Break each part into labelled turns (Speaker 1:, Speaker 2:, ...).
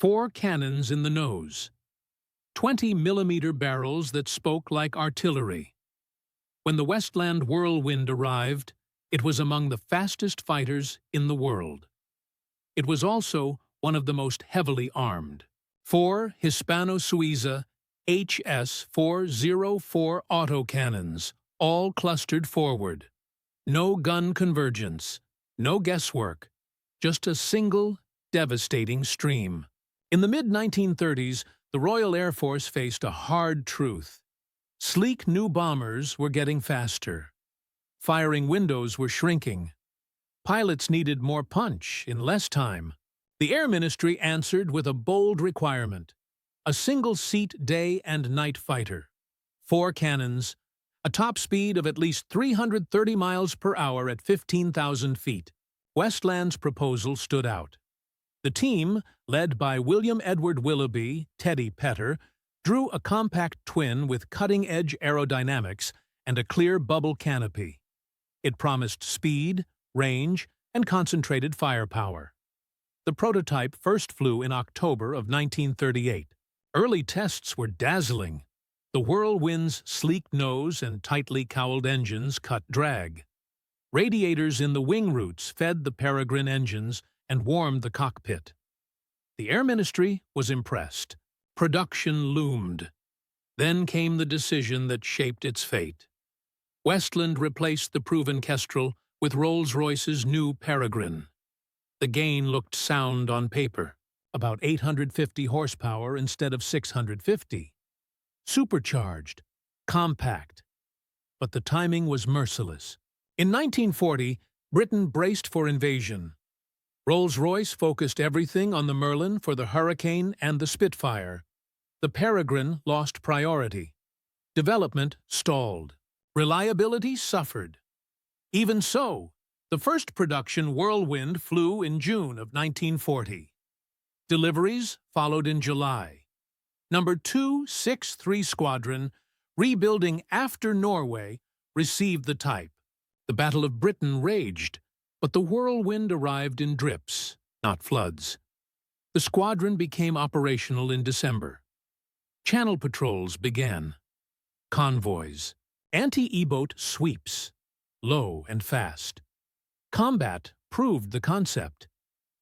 Speaker 1: 4 cannons in the nose, 20-millimeter barrels that spoke like artillery. When the Westland Whirlwind arrived, it was among the fastest fighters in the world. It was also one of the most heavily armed. 4 Hispano-Suiza HS.404 autocannons, all clustered forward. No gun convergence, no guesswork, just a single, devastating stream. In the mid-1930s, the Royal Air Force faced a hard truth. Sleek new bombers were getting faster. Firing windows were shrinking. Pilots needed more punch in less time. The Air Ministry answered with a bold requirement: a single-seat day and night fighter, 4 cannons, a top speed of at least 330 miles per hour at 15,000 feet. Westland's proposal stood out. The team, led by William Edward Willoughby, Teddy Petter, drew a compact twin with cutting-edge aerodynamics and a clear bubble canopy. It promised speed, range, and concentrated firepower. The prototype first flew in October of 1938. Early tests were dazzling. The Whirlwind's sleek nose and tightly cowled engines cut drag. Radiators in the wing roots fed the Peregrine engines and warmed the cockpit. The Air Ministry was impressed. Production loomed. Then came the decision that shaped its fate. Westland replaced the proven Kestrel with Rolls-Royce's new Peregrine. The gain looked sound on paper, about 850 horsepower instead of 650. Supercharged, compact. But the timing was merciless. In 1940, Britain braced for invasion. Rolls-Royce focused everything on the Merlin for the Hurricane and the Spitfire. The Peregrine lost priority. Development stalled. Reliability suffered. Even so, the first production Whirlwind flew in June of 1940. Deliveries followed in July. Number 263 Squadron, rebuilding after Norway, received the type. The Battle of Britain raged, but the Whirlwind arrived in drips, not floods. The squadron became operational in December. Channel patrols began. Convoys. Anti-E-boat sweeps. Low and fast. Combat proved the concept.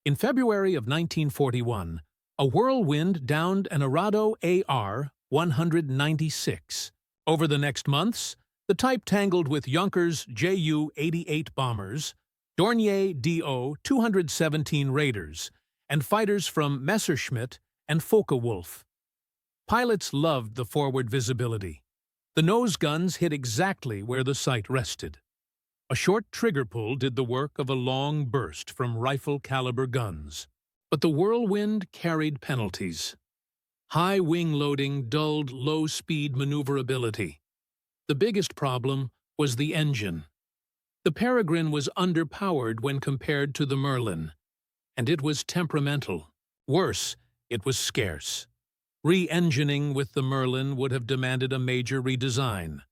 Speaker 1: In February of 1941, a Whirlwind downed an Arado AR-196. Over the next months, the type tangled with Junkers Ju-88 bombers, Dornier Do-217 Raiders, and fighters from Messerschmitt and Focke-Wulf. Pilots loved the forward visibility. The nose guns hit exactly where the sight rested. A short trigger pull did the work of a long burst from rifle-caliber guns. But the Whirlwind carried penalties. High wing loading dulled low-speed maneuverability. The biggest problem was the engine. The Peregrine was underpowered when compared to the Merlin, and it was temperamental. Worse, it was scarce. Re-engineering with the Merlin would have demanded a major redesign.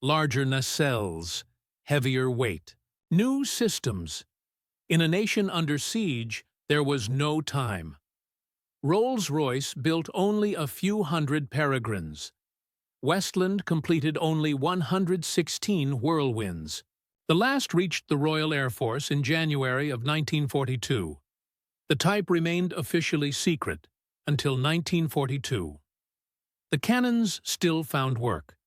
Speaker 1: Larger nacelles, heavier weight, new systems. In a nation under siege, there was no time. Rolls-Royce built only a few hundred Peregrines. Westland completed only 116 Whirlwinds. The last reached the Royal Air Force in January of 1942. The type remained officially secret until 1942. The cannons still found work.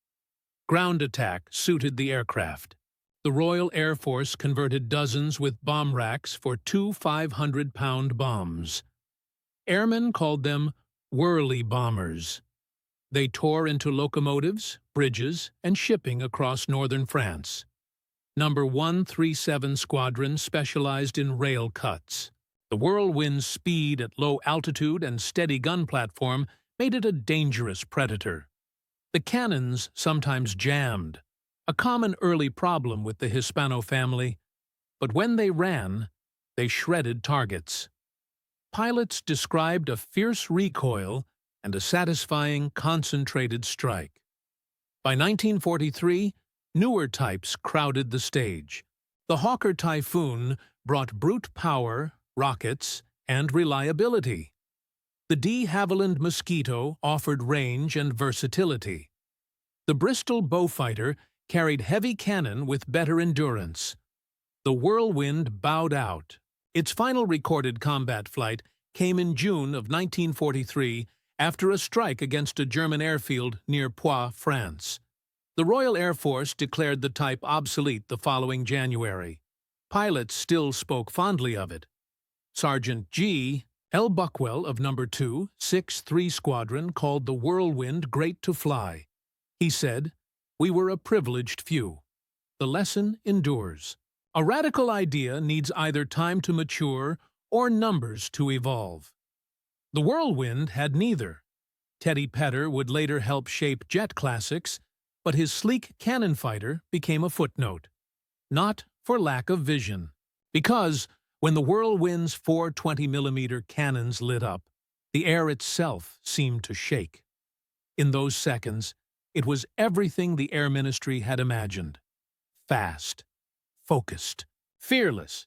Speaker 1: Ground attack suited the aircraft. The Royal Air Force converted dozens with bomb racks for 2 500-pound bombs. Airmen called them whirly bombers. They tore into locomotives, bridges, and shipping across northern France. Number 137 Squadron specialized in rail cuts. The Whirlwind's speed at low altitude and steady gun platform made it a dangerous predator. The cannons sometimes jammed, a common early problem with the Hispano family, but when they ran, they shredded targets. Pilots described a fierce recoil and a satisfying, concentrated strike. By 1943, newer types crowded the stage. The Hawker Typhoon brought brute power, rockets, and reliability. The de Havilland Mosquito offered range and versatility. The Bristol Beaufighter carried heavy cannon with better endurance. The Whirlwind bowed out. Its final recorded combat flight came in June of 1943 after a strike against a German airfield near Poix, France. The Royal Air Force declared the type obsolete the following January. Pilots still spoke fondly of it. Sergeant G. L. Buckwell of No. 2, 6-3 Squadron called the Whirlwind great to fly. He said, "We were a privileged few." The lesson endures. A radical idea needs either time to mature or numbers to evolve. The Whirlwind had neither. Teddy Petter would later help shape jet classics, but his sleek cannon fighter became a footnote. Not for lack of vision. Because when the Whirlwind's 420mm cannons lit up, the air itself seemed to shake. In those seconds, it was everything the Air Ministry had imagined. Fast, focused, fearless,